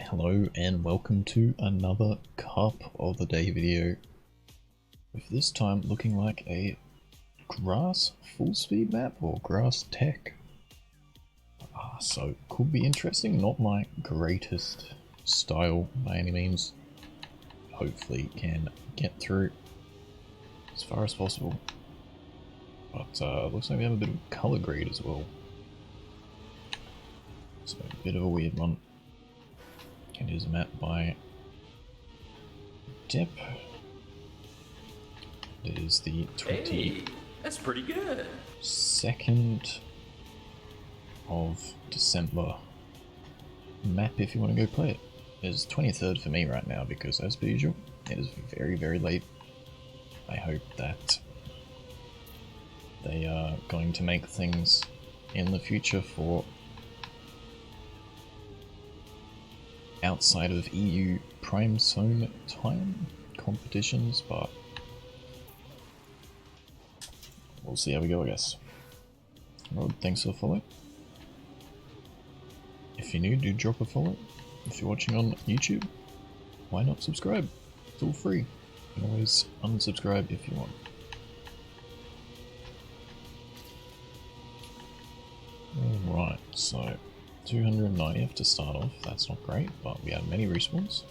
Hello and welcome to another Cup of the Day video, with this time looking like a grass full speed map or grass tech. So could be interesting, not my greatest style by any means. Hopefully can get through as far as possible. But looks like we have a bit of color grade as well. So a bit of a weird one. It is a map by Dip. It is the 22nd Hey, that's pretty good. of December map if you want to go play it. It's 23rd for me right now because, as per usual, it is very late. I hope that they are going to make things in the future for outside of EU Prime Zone time competitions, but we'll see how we go, I guess. Rod, thanks for the follow. If you're new, do drop a follow. If you're watching on YouTube, why not subscribe? It's all free. You can always unsubscribe if you want. Alright, so 290th to start off, that's not great, but we have many respawns.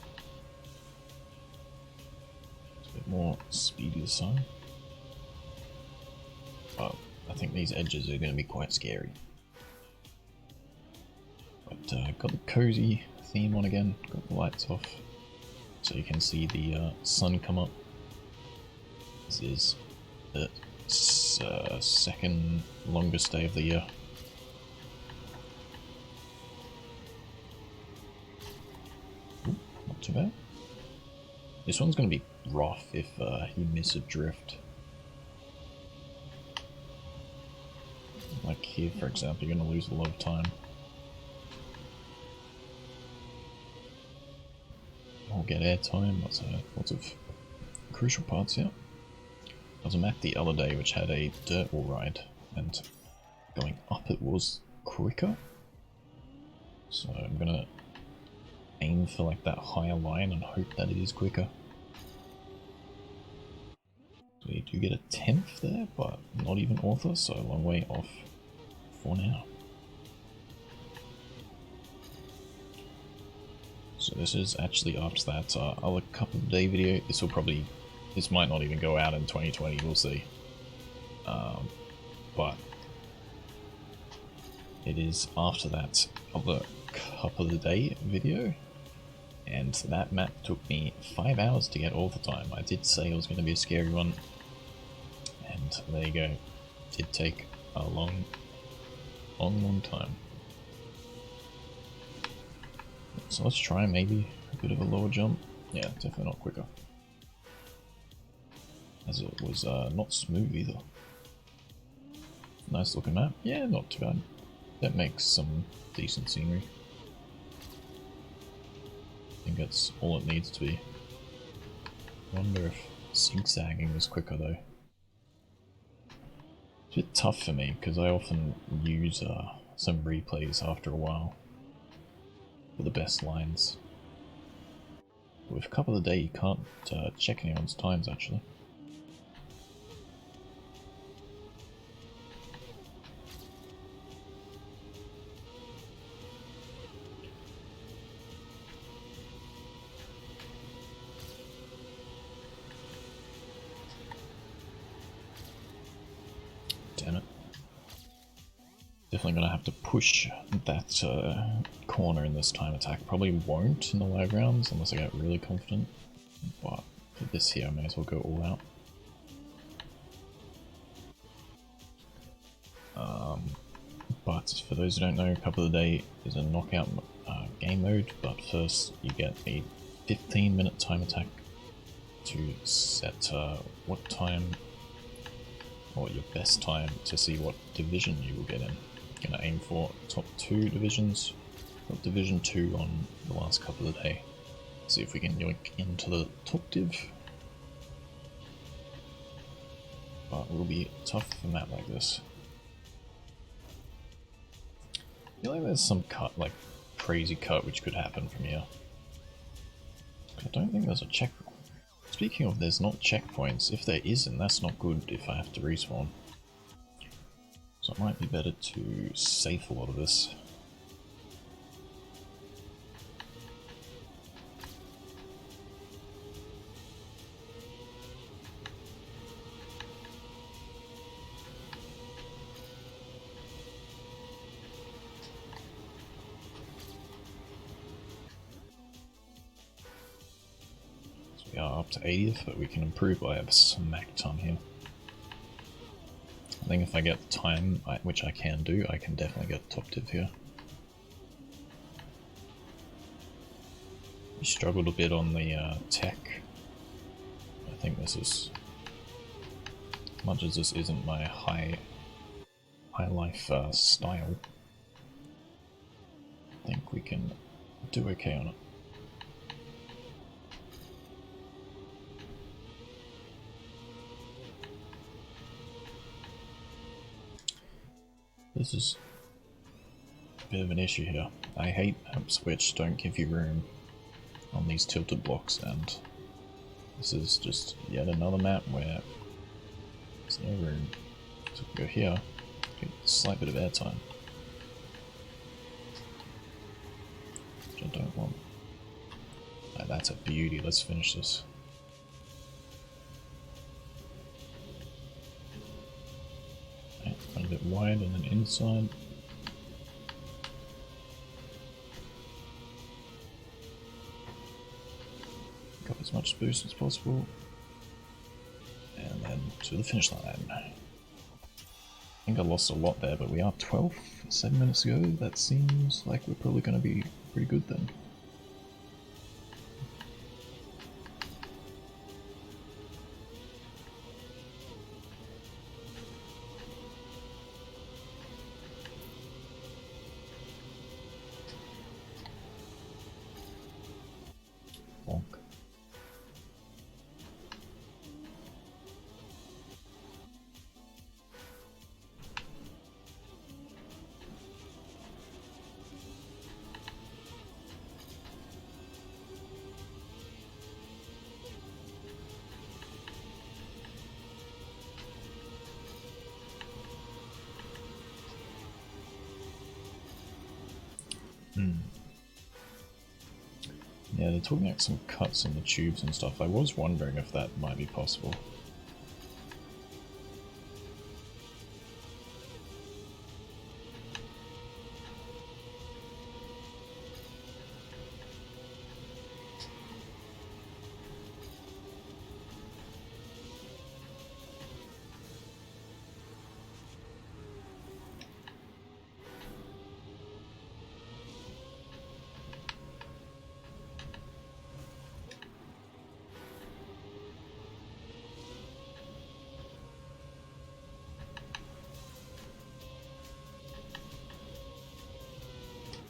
It's a bit more speedy this time. But I think these edges are going to be quite scary. But got the cozy theme on again, got the lights off, so you can see the sun come up. This is the second longest day of the year. Ooh, not too bad. This one's going to be rough if you miss a drift. Like here, for example, you're going to lose a lot of time. I'll get airtime, lots of crucial parts here. There was a map the other day which had a dirt wall ride, and going up it was quicker. So I'm gonna aim for like that higher line and hope that it is quicker. So we do get a 10th there, but not even author, so a long way off for now. So this is actually after that other Cup of the Day video. This might not even go out in 2020, we'll see. But it is after that other Cup of the Day video. And that map took me 5 hours to get all the time. I did say it was going to be a scary one. And there you go. It did take a long time. So let's try maybe a bit of a lower jump. Yeah, definitely not quicker. As it was not smooth either. Nice looking map. Yeah, not too bad. That makes some decent scenery. I think that's all it needs to be. Wonder if zigzagging was quicker though. It's a bit tough for me because I often use some replays after a while for the best lines. With a Cup of the Day, you can't check anyone's times actually. Damn it. Definitely gonna have to push that corner in this time attack. Probably won't in the live rounds unless I get really confident. But for this here, I may as well go all out. But for those who don't know, Cup of the Day is a knockout game mode. But first, you get a 15-minute time attack to set what time, or your best time to see what division you will get in. Gonna aim for top 2 divisions. Got Division 2 on the last Cup of the Day. See if we can yoink into the top div. But it will be tough for a map like this. I feel like there's some crazy cut which could happen from here. I don't think there's a check. Speaking of there's not checkpoints, if there isn't, that's not good if I have to respawn. So it might be better to safe a lot of this. We are up to 80th, but we can improve by a smack ton here. I think if I get the time, which I can do, I can definitely get the top tip here. We struggled a bit on the tech. I think this is, much as this isn't my high life style, I think we can do okay on it. This is a bit of an issue here. I hate maps which don't give you room on these tilted blocks, and this is just yet another map where there's no room. So we go here, get a slight bit of airtime, which I don't want. Oh, that's a beauty, let's finish this. A bit wide and then inside. Got as much boost as possible. And then to the finish line. I think I lost a lot there, but we are 12th 7 minutes ago. That seems like we're probably going to be pretty good then. Yeah, they're talking about some cuts in the tubes and stuff. I was wondering if that might be possible.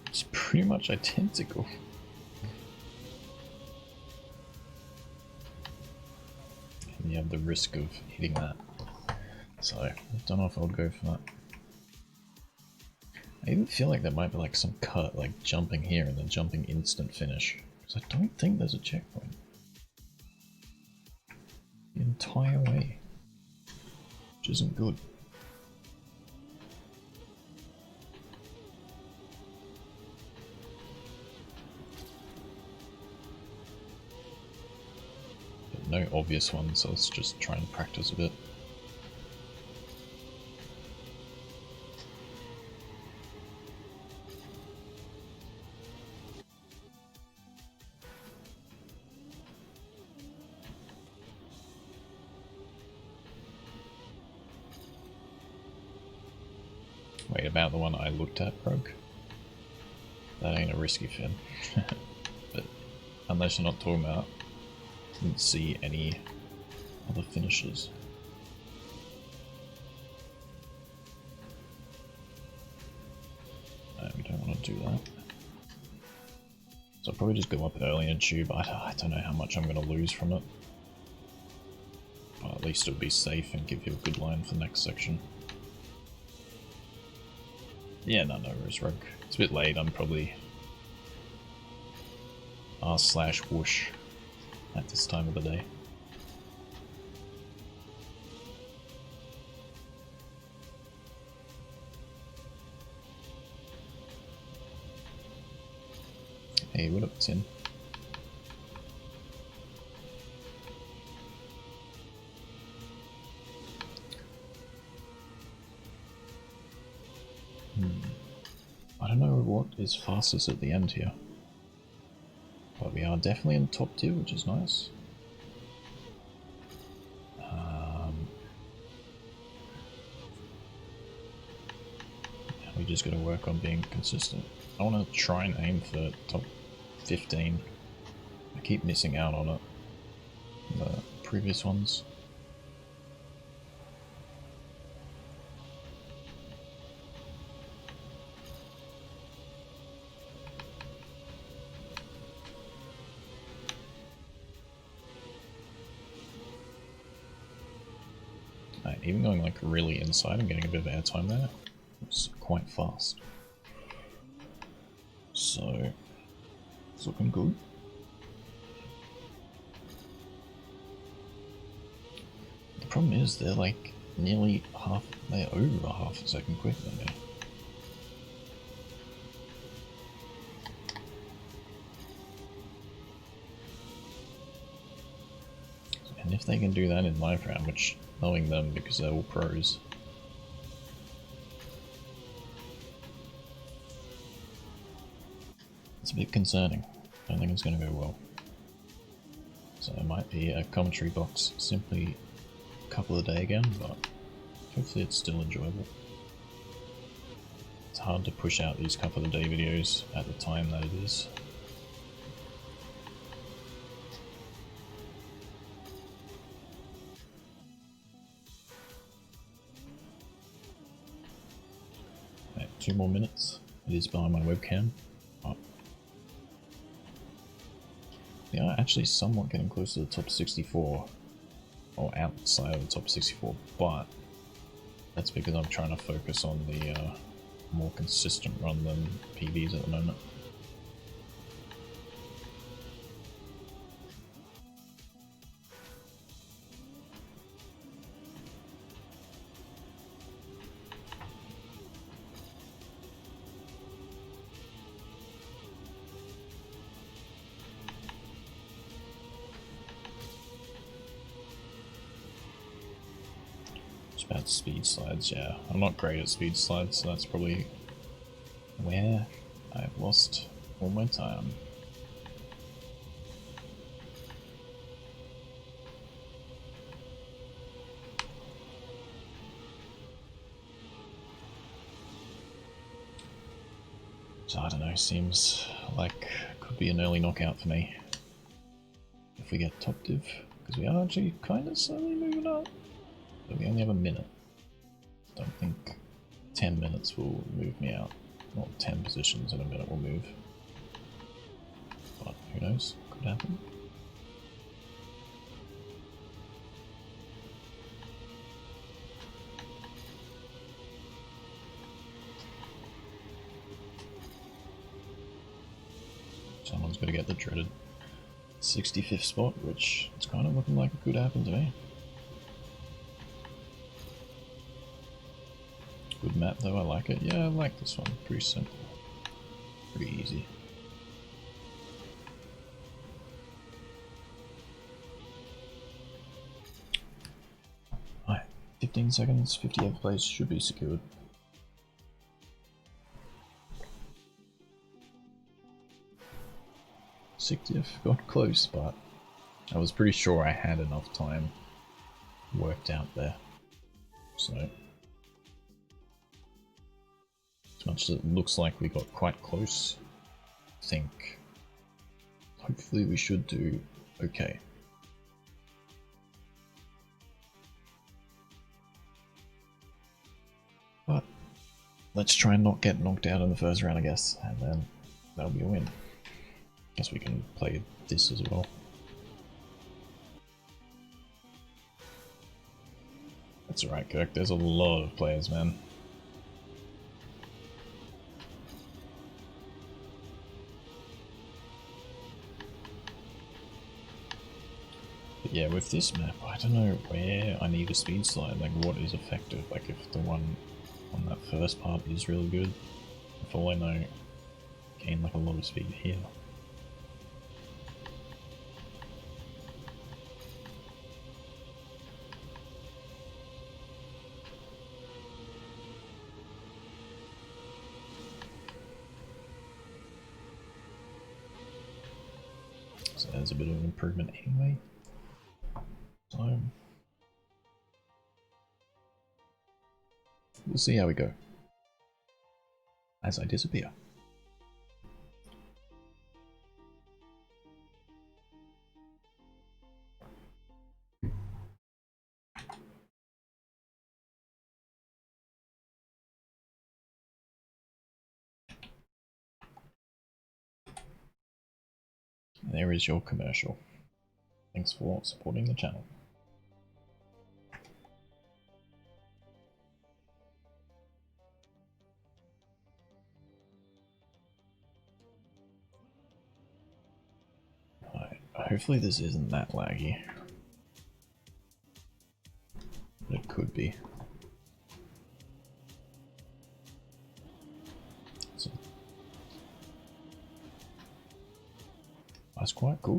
It's pretty much identical. And you have the risk of hitting that. So, I don't know if I would go for that. I even feel like there might be like some cut, like jumping here and then jumping instant finish. Because I don't think there's a checkpoint. The entire way. Which isn't good. No obvious ones, so let's just try and practice a bit. Wait, about the one I looked at broke? That ain't a risky fin. But unless you're not talking about, didn't see any other finishes. No, we don't want to do that. So I'll probably just go up early and tube. I don't know how much I'm going to lose from it. Well, at least it'll be safe and give you a good line for the next section. Yeah, no, Rose Rogue. It's a bit late, I'm probably r/whoosh at this time of the day. Hey, what up, Tim? I don't know what is fastest at the end here. But we are definitely in top tier, which is nice. We just gotta work on being consistent. I wanna try and aim for top 15. I keep missing out on it. The previous ones. Even going like really inside, I'm getting a bit of airtime there. It's quite fast. So, it's looking good. The problem is they're like nearly they're over half a second quicker than me. And if they can do that in live round, which knowing them because they're all pros, it's a bit concerning. I don't think it's going to go well. So it might be a commentary box simply a couple a day again, but hopefully it's still enjoyable. It's hard to push out these couple of day videos at the time that it is. Right, 2 more minutes. It is behind my webcam. Oh. Yeah, actually somewhat getting close to the top 64. Or outside of the top 64, but that's because I'm trying to focus on the more consistent run than PBs at the moment. About speed slides, yeah. I'm not great at speed slides, so that's probably where I've lost all my time. So I don't know, seems like could be an early knockout for me. If we get top div, because we are actually kind of slowly moving up. But we only have a minute. Don't think 10 minutes will move me out. Not 10 positions in a minute will move. But who knows? Could happen. Someone's got to get the dreaded 65th spot, which it's kind of looking like it could happen to me. Good map though, I like it. Yeah, I like this one. Pretty simple. Pretty easy. Alright, 15 seconds, 58th place should be secured. Got close, but I was pretty sure I had enough time worked out there. So as much as it looks like we got quite close, I think hopefully we should do okay. But let's try and not get knocked out in the first round, I guess, and then that'll be a win. Guess we can play this as well. That's alright, Kirk. There's a lot of players, man. Yeah, with this map, I don't know where I need a speed slide, like what is effective, like if the one on that first part is really good, if all I know, gain like a lot of speed here. So there's a bit of an improvement anyway. So we'll see how we go as I disappear. There is your commercial. Thanks for supporting the channel. Hopefully this isn't that laggy. But it could be. So, that's quite cool.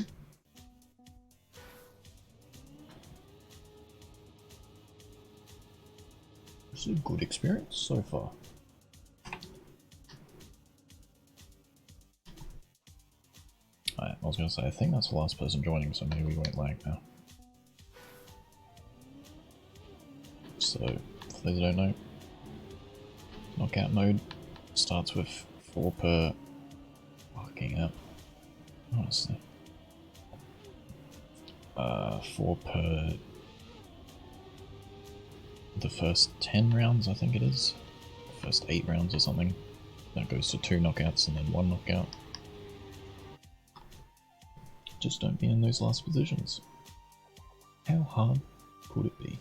It's a good experience so far. I was going to say, I think that's the last person joining, so maybe we won't lag now. So, for those who don't know, knockout mode starts with 4 per... Fucking up. Honestly. 4 per... the first 10 rounds, I think it is. The first 8 rounds or something. Then it goes to 2 knockouts and then 1 knockout. Just don't be in those last positions. How hard could it be?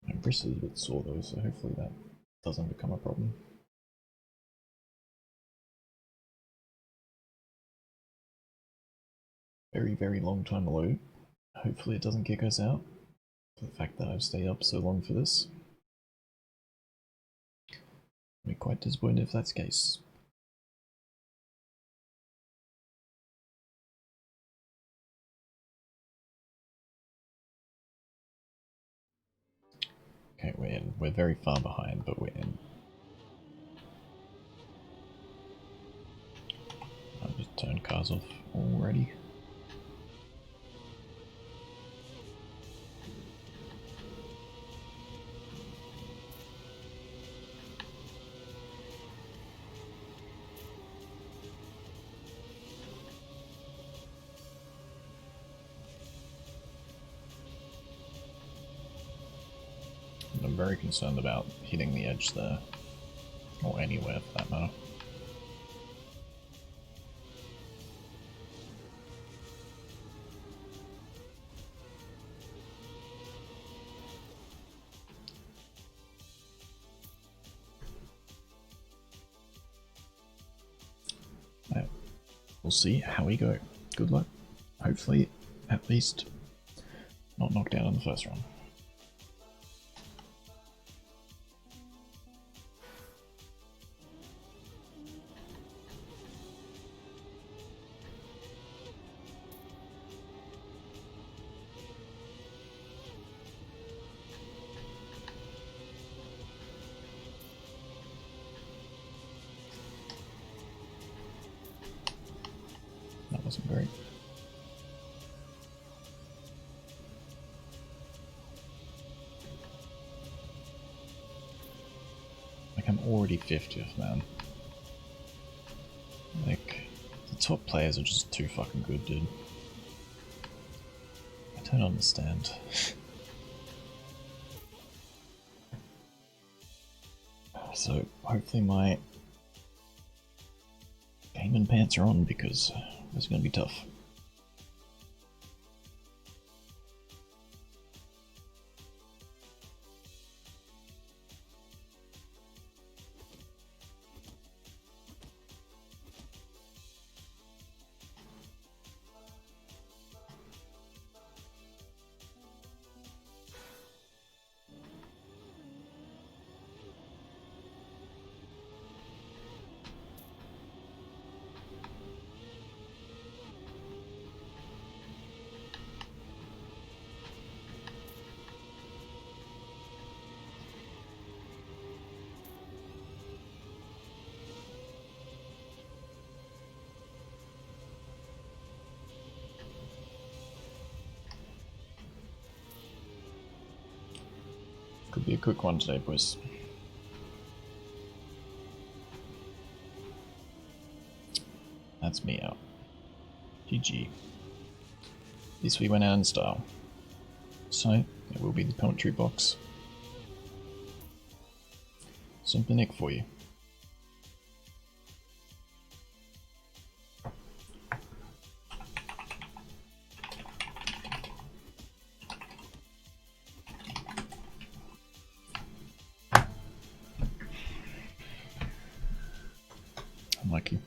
My wrist is a bit sore though, so hopefully that doesn't become a problem. Very, very long time load. Hopefully it doesn't kick us out for the fact that I've stayed up so long for this. I'd be quite disappointed if that's the case. Okay, we're in. We're very far behind, but we're in. I've just turned cars off already. I'm very concerned about hitting the edge there, or anywhere for that matter. Right. We'll see how we go. Good luck. Hopefully, at least, not knocked out in the first round. That wasn't great. Like, I'm already 50th, man. Like, the top players are just too fucking good, dude. I don't understand. So hopefully my gaming pants are on because this is going to be tough. Could be a quick one today, boys. That's me out. GG. At least we went out in style. So, there will be the commentary box. Simply Nick for you. Unlucky.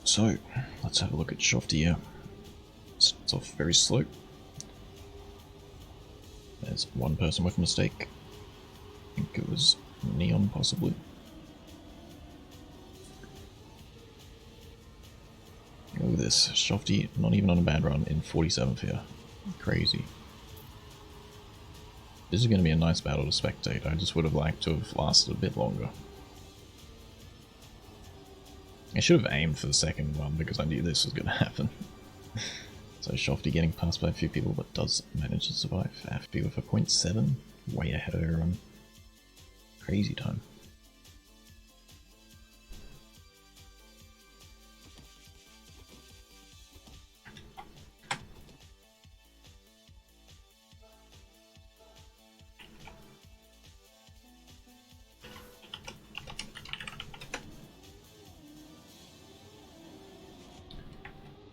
So, let's have a look at Shofty here. Starts off very slow. There's one person with a mistake. I think it was Neon, possibly. Look at this. Shofty not even on a bad run in 47th here. Crazy. This is going to be a nice battle to spectate. I just would have liked to have lasted a bit longer. I should have aimed for the second one because I knew this was going to happen. So Shofty getting passed by a few people but does manage to survive. Affy with a 0.7, way ahead of everyone. Crazy time.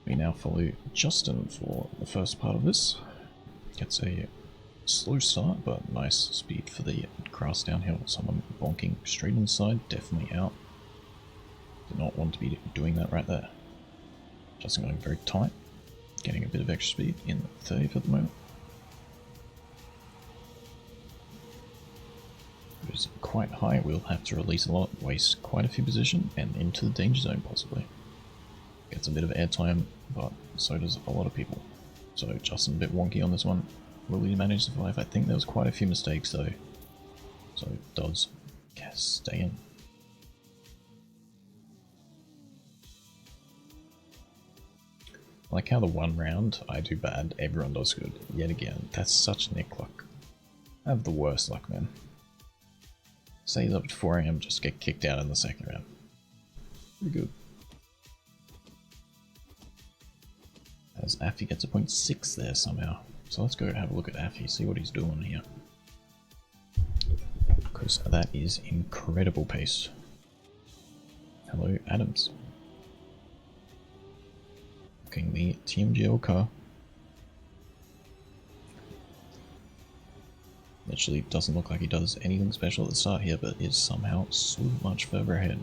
We now follow Justin for the first part of this. Gets a slow start, but nice speed for the grass downhill. Someone bonking straight inside, definitely out. Did not want to be doing that right there. Justin going very tight, getting a bit of extra speed in 30th at the moment. It is quite high, we'll have to release a lot, waste quite a few position, and into the danger zone possibly. Gets a bit of airtime, but so does a lot of people. So Justin a bit wonky on this one. Will he manage to survive? I think there was quite a few mistakes though. So does stay in. I like how the one round I do bad, everyone does good. Yet again, that's such Nick luck. I have the worst luck, man. Stays up to 4 AM, just get kicked out in the second round. Pretty good. As Affy gets a 0.6 there somehow. So let's go have a look at Affy, see what he's doing here. Because that is incredible pace. Hello, Adams. Looking the TMGL car. Literally doesn't look like he does anything special at the start here, but is somehow so much further ahead.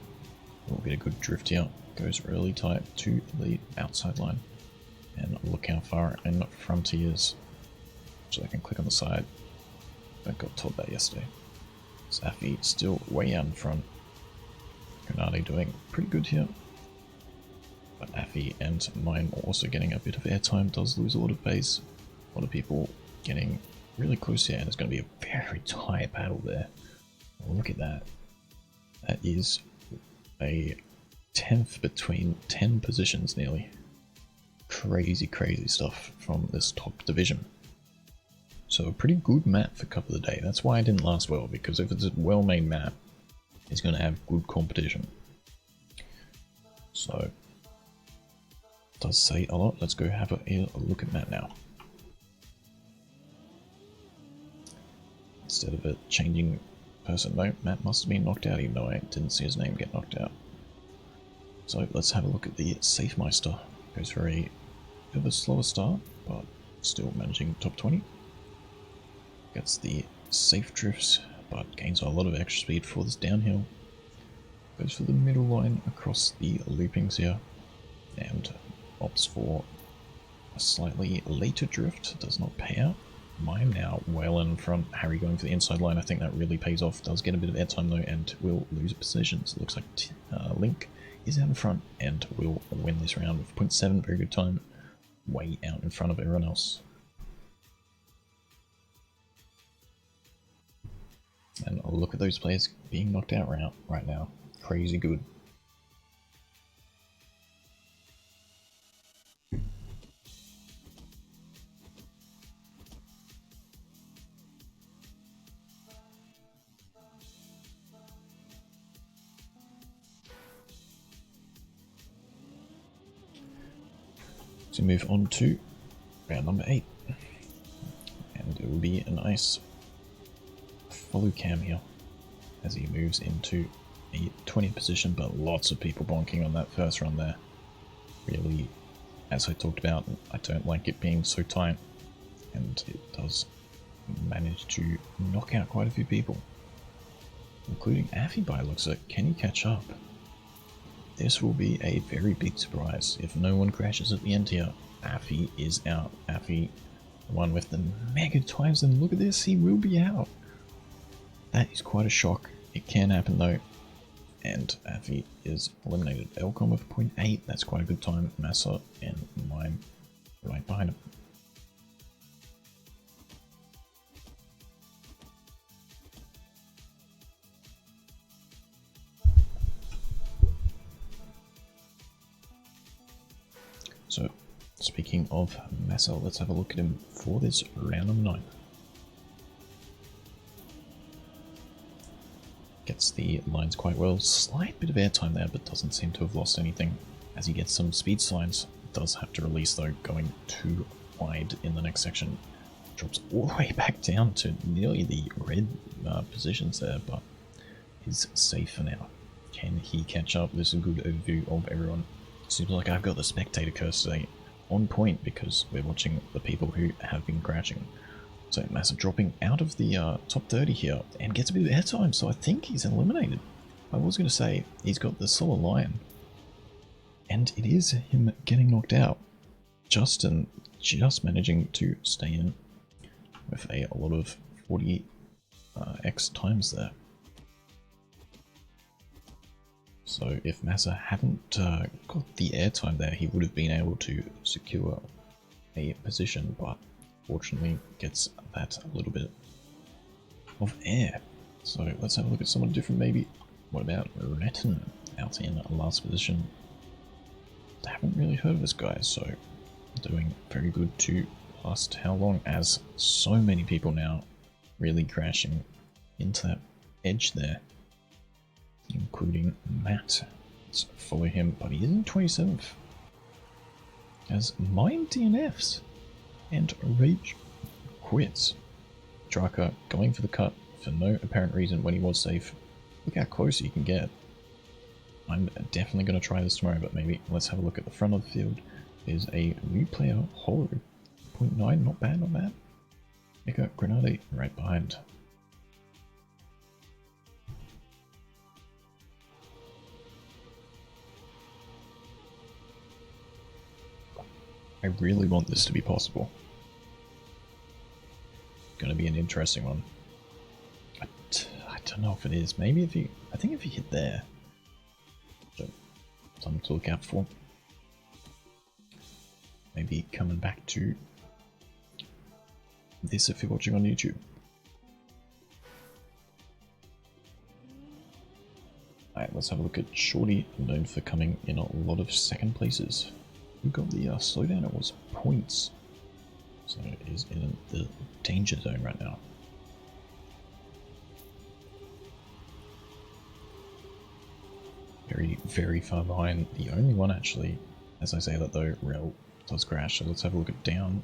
We'll get a good drift here. Goes really tight to the outside line. And look how far in front he is. So I can click on the side. I got told that yesterday. Affy still way out in front. Granati doing pretty good here. But Affy and mine also getting a bit of airtime, does lose a lot of pace. A lot of people getting really close here, and it's going to be a very tight battle there. Look at that. That is a 10th between 10 positions nearly. Crazy, crazy stuff from this top division. So a pretty good map for Cup of the Day. That's why it didn't last well, because if it's a well-made map, it's going to have good competition. So does say a lot. Let's go have a look at Matt now. Instead of it changing person, no, Matt must have been knocked out even though I didn't see his name get knocked out. So let's have a look at the Safemeister. Goes for a bit of a slower start, but still managing top 20. Gets the safe drifts, but gains a lot of extra speed for this downhill. Goes for the middle line across the loopings here, and opts for a slightly later drift. Does not pay out. Mine now well in front. Harry going for the inside line. I think that really pays off. Does get a bit of airtime though, and will lose positions. It looks like Link is out in front and will win this round with 0.7. Very good time. Way out in front of everyone else. And look at those players being knocked out right now. Crazy good. So move on to round number 8. And it will be a nice follow cam here as he moves into a 20th position, but lots of people bonking on that first run there. Really, as I talked about, I don't like it being so tight, and it does manage to knock out quite a few people, including Affy by looks like. Can he catch up? This will be a very big surprise if no one crashes at the end here. Affy is out. Affy, the one with the mega times, and look at this, he will be out. That is quite a shock. It can happen though. And Affy is eliminated. Elcom with 0.8, that's quite a good time. Massa and Mime right behind him. So, speaking of Massa, let's have a look at him for this round number 9. Gets the lines quite well. Slight bit of airtime there, but doesn't seem to have lost anything. As he gets some speed signs, does have to release though, going too wide in the next section. Drops all the way back down to nearly the red positions there, but is safe for now. Can he catch up? This is a good overview of everyone. Seems like I've got the spectator curse today on point because we're watching the people who have been crashing. So Massa dropping out of the top 30 here and gets a bit of airtime, so I think he's eliminated. I was going to say he's got the solar lion, and it is him getting knocked out. Justin just managing to stay in with a lot of 40x times there. So if Massa hadn't got the airtime there, he would have been able to secure a position, but fortunately gets that a little bit of air. So let's have a look at someone different maybe. What about Retin out in last position? I haven't really heard of this guy, so doing very good to last how long, as so many people now really crashing into that edge there, including Matt. Let's follow him, but he is in 27th. As Mime DNFs and Rage quits. Draka going for the cut for no apparent reason when he was safe. Look how close he can get. I'm definitely going to try this tomorrow, but maybe let's have a look at the front of the field. There's a new player, Hollow. 0.9, not bad, not bad. Mika Grenade right behind. I really want this to be possible. Going to be an interesting one. I don't know if it is. Maybe if you... I think if you hit there. So, something to look out for. Maybe coming back to this if you're watching on YouTube. Alright, let's have a look at Shorty, known for coming in a lot of second places. Who got the slowdown? It was points. So it is in the danger zone right now. Very, very far behind. The only one actually As I say that though, Rel does crash, so let's have a look at down,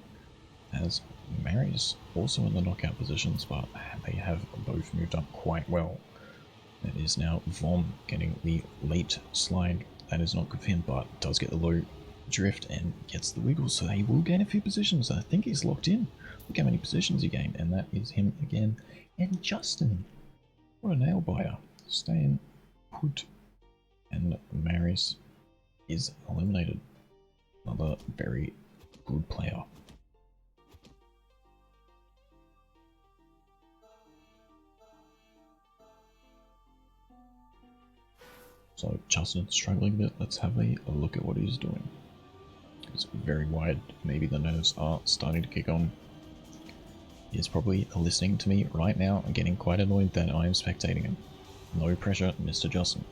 as Mary's also in the knockout positions, but they have both moved up quite well. It is now Vom getting the late slide. That is not good for him, but does get the low drift and gets the wiggle, so he will gain a few positions. I think he's locked in. Look how many positions he gained, and that is him again. And Justin, what a nail biter. Staying put, and Maris is eliminated. Another very good player. So Justin's struggling a bit. Let's have a look at what he's doing. It's very wide. Maybe the nerves are starting to kick on. He's probably listening to me right now and getting quite annoyed that I am spectating him. No pressure, Mr. Justin.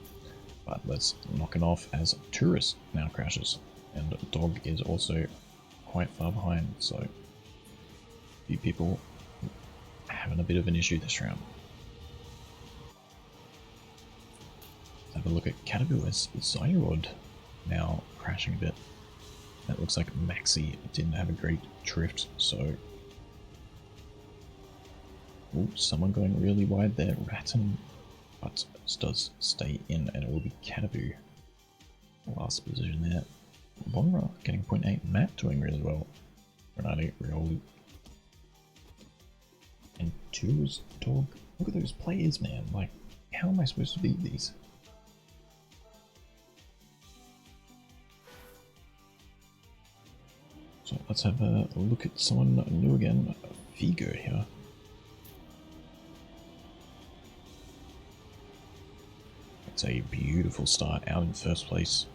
But let's knock it off as Tourist now crashes. And Dog is also quite far behind, so a few people having a bit of an issue this round. Have a look at Caterpillar as Zyrod now crashing a bit. That looks like Maxi didn't have a great drift, so... Ooh, someone going really wide there, Ratton, but does stay in, and it will be Cataboo. Last position there. Bonra getting 0.8, Matt doing really well. Renati, Rioli. And Tour's Dog. Look at those players, man. Like, how am I supposed to beat these? So let's have a look at someone new again, Vigo here. It's a beautiful start out in first place.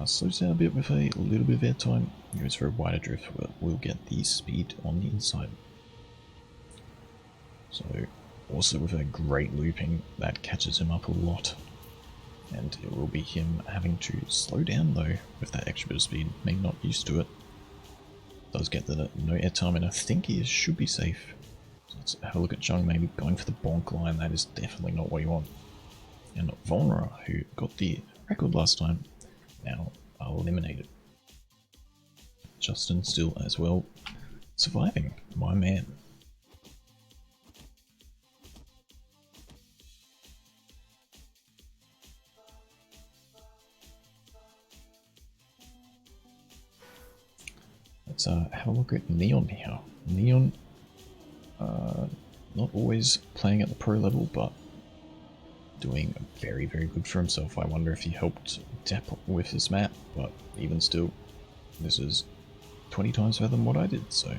Slows down a bit with a little bit of airtime. Goes for a wider drift, but we'll get the speed on the inside. So also with a great looping, that catches him up a lot. And it will be him having to slow down though with that extra bit of speed. Maybe not used to it. Does get the no airtime, and I think he should be safe. So let's have a look at Jung, maybe going for the bonk line. That is definitely not what you want. And Vonra, who got the record last time, now eliminated. Justin still as well surviving, my man. Let's have a look at Neon here. Neon, not always playing at the pro level, but doing very, very good for himself. I wonder if he helped Depp with his map, but even still, this is 20 times better than what I did, so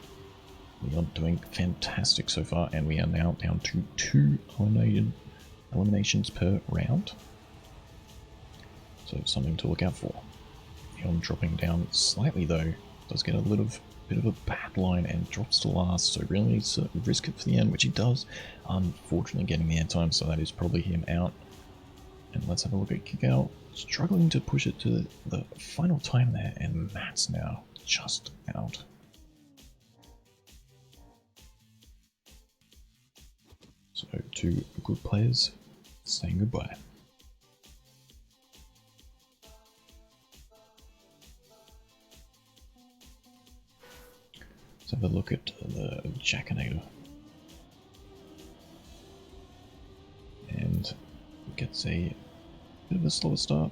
Neon doing fantastic so far, and we are now down to 2 eliminations per round. So something to look out for. Neon dropping down slightly though. Does get a little bit of a bad line and drops to last, so really needs to risk it for the end, which he does. Unfortunately getting the airtime, so that is probably him out. And let's have a look at kick out. Struggling to push it to the final time there, and Matt's now just out. So 2 good players saying goodbye. Let's have a look at the Jackinator. And gets a bit of a slower start.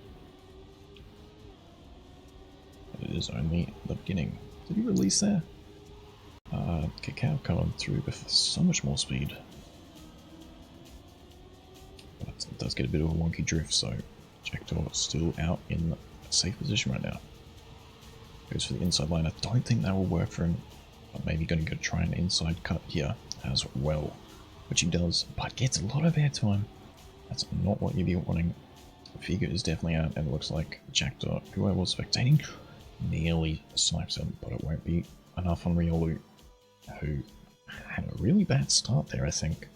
But it is only the beginning. Did he release there? Cacao coming through with so much more speed. But it does get a bit of a wonky drift, so Jackdaw still out in a safe position right now. Goes for the inside line. I don't think that will work for him. But maybe going to go try an inside cut here as well, which he does, but gets a lot of airtime. That's not what you'd be wanting. Figa is definitely out, and it looks like Jackdaw, who I was spectating, nearly snipes him, but it won't be enough on Riolu, who had a really bad start there, I think.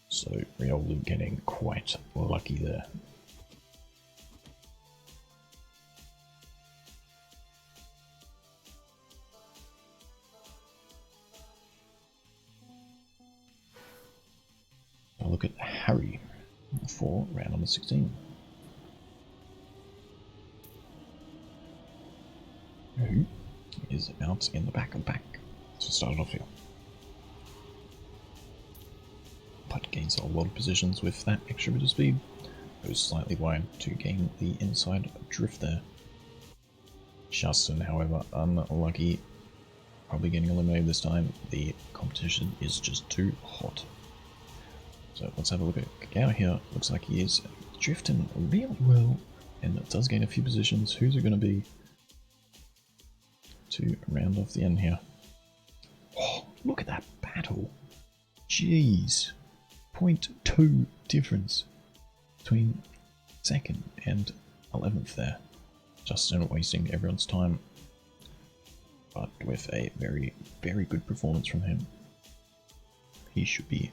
So Riolu getting quite lucky there. I'll look at Harry for round number 16. who is out in the back of the pack. So start off here. But gains a lot of positions with that extra bit of speed. Goes slightly wide to gain the inside drift there. Justin, however, unlucky. Probably getting eliminated this time. The competition is just too hot. So let's have a look at Kakao here. Looks like he is drifting really well. And it does gain a few positions. Who's it going to be to round off the end here? Oh, look at that battle. Jeez. 0.2 difference between 2nd and 11th there. Justin wasting everyone's time, but with a very, very good performance from him. He should be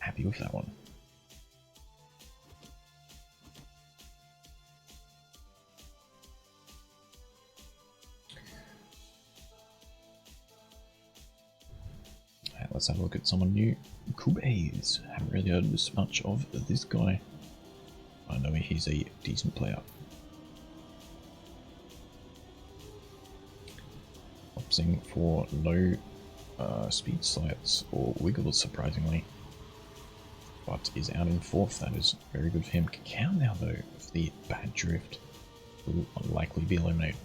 happy with that one. Let's have a look at someone new. Kubes. Haven't really heard this much of this guy. I know he's a decent player. Opting for no speed slides or wiggles, surprisingly. But is out in 4th. That is very good for him. Kakao now, though, with the bad drift, will likely be eliminated.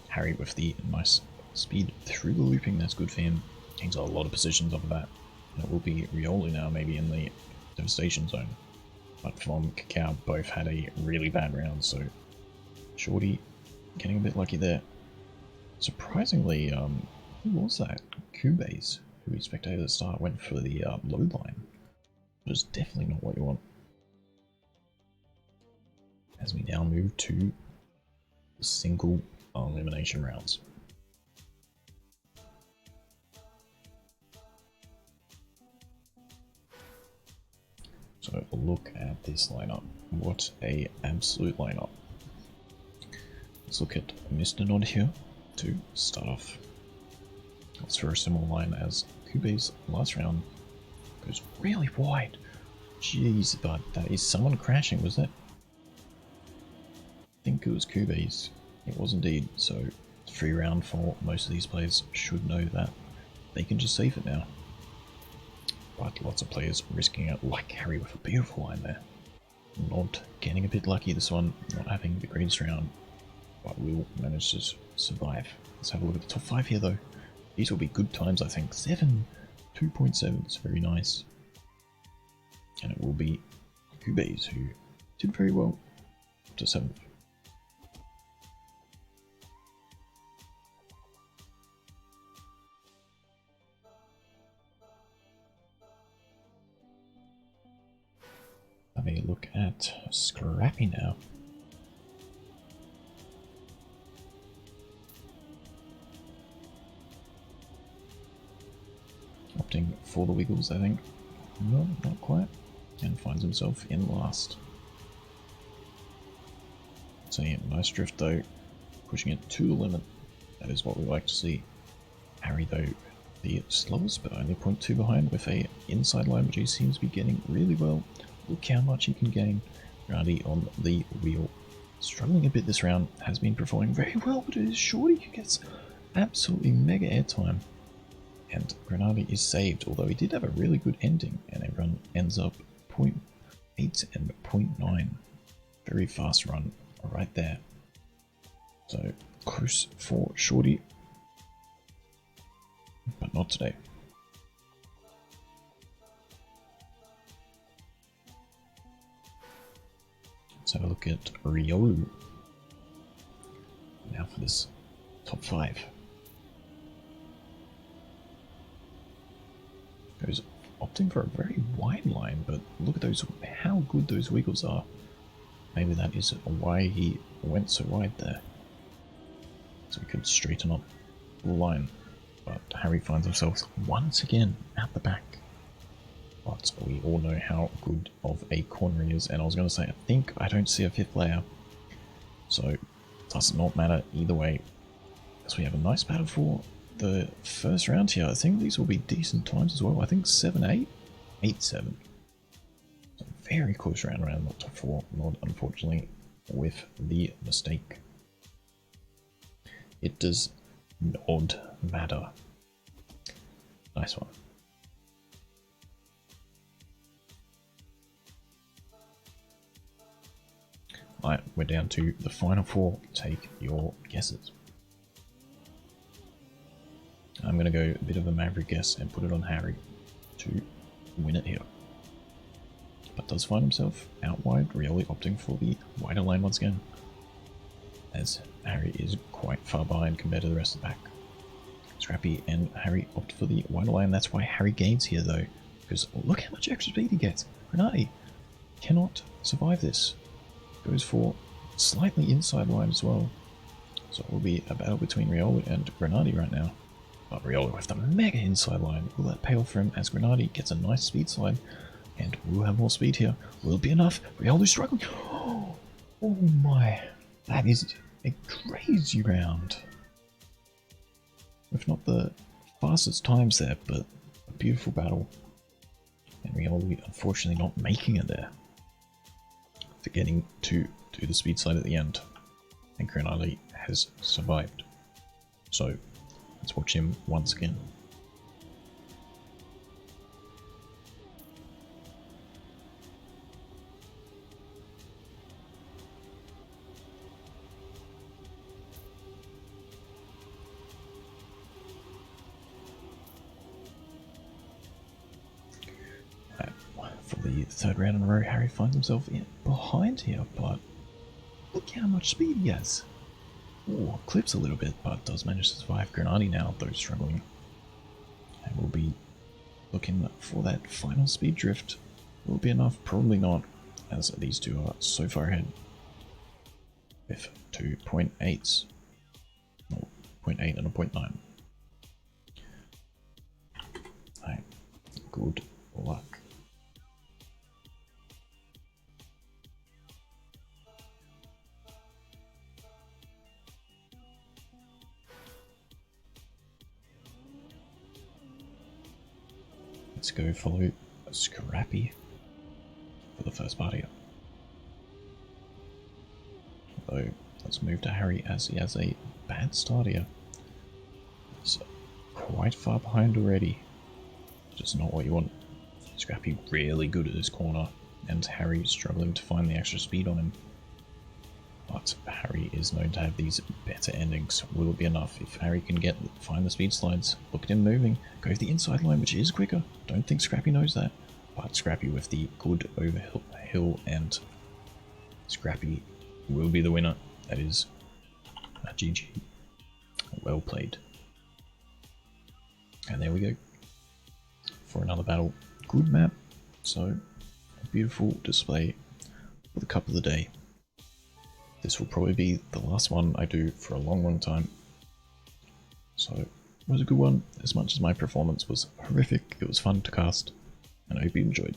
Harry with the nice speed through the looping. That's good for him. Gains a lot of positions off of that. And it will be Rioli now, maybe in the devastation zone. But from Kakao, both had a really bad round, so Shorty getting a bit lucky there. Surprisingly, who was that? Kubes, who we expected at the start, went for the low line. But it's definitely not what you want. As we now move to single elimination rounds. So look at this lineup. What a absolute lineup. Let's look at Mr. Nod here to start off. Let's throw a similar line as Kube's last round. Goes really wide. Jeez, but that is someone crashing, was that? I think it was Kube's. It was indeed. So free round for most of these players should know that they can just save it now. But lots of players risking it, like Harry with a beautiful line there. Not getting a bit lucky this one, not having the greatest round, but will manage to survive. Let's have a look at the top 5 here though. These will be good times, I think. 2.7, it's very nice. And it will be Kubes, who did very well up to 7th. Have a look at Scrappy now. Opting for the wiggles, I think. No, not quite. And finds himself in last. So yeah, nice drift though. Pushing it to the limit. That is what we like to see. Harry though, the slowest, but only 0.2 behind with a inside line, which he seems to be getting really well. Look how much he can gain. Randy on the wheel. Struggling a bit this round, has been performing very well, but it is Shorty who gets absolutely mega airtime. And Granadi is saved, although he did have a really good ending, and everyone ends up 0.8 and 0.9. Very fast run right there. So close for Shorty, but not today. Let's have a look at Riolu. Now for this top 5. Goes opting for a very wide line, but look at those, how good those wiggles are. Maybe that is why he went so wide there. So we could straighten up the line. But Harry finds himself once again at the back. But we all know how good of a corner he is, and I was going to say, I don't see a 5th player, so it does not matter either way, as we have a nice battle for the first round here. I think these will be decent times as well. I think 7-8, 8-7. So very close round around the top 4, not unfortunately with the mistake. It does not matter. Nice one. Alright, we're down to the final four. Take your guesses. I'm going to go a bit of a maverick guess and put it on Harry to win it here. But does find himself out wide, really opting for the wider lane once again, as Harry is quite far behind compared to the rest of the pack. Scrappy and Harry opt for the wider lane. That's why Harry gains here though, because look how much extra speed he gets. Grenade cannot survive this. Goes for slightly inside line as well. So it will be a battle between Riolu and Grenade right now. But Riolu with the mega inside line. Will that pay off for him as Grenade gets a nice speed slide? And we'll have more speed here. Will it be enough? Riolu's struggling. Oh my. That is a crazy round. If not the fastest times there, but a beautiful battle. And Riolu unfortunately not making it there. Forgetting to do the speed slide at the end. And Grenade has survived. So let's watch him once again. For the third round in a row, Harry finds himself behind here, but look how much speed he has. Oh, clips a little bit, but does manage to survive. Grenade now, though struggling. And we'll be looking for that final speed drift. Will it be enough? Probably not, as these two are so far ahead. With 2.8s. No, 0.8 and a 0.9. Alright, good luck. Let's go follow Scrappy for the first part here. Although, let's move to Harry as he has a bad start here. He's quite far behind already. Just not what you want. Scrappy really good at this corner, and Harry struggling to find the extra speed on him. But Harry is known to have these better endings. Will it be enough? If Harry can find the speed slides, look at him moving, go for the inside line, which is quicker. Don't think Scrappy knows that. But Scrappy with the good overhill, and Scrappy will be the winner. That is a GG. Well played. And there we go. For another battle. Good map. So, a beautiful display for the cup of the day. This will probably be the last one I do for a long time. So, it was a good one. As much as my performance was horrific, it was fun to cast, and I hope you enjoyed.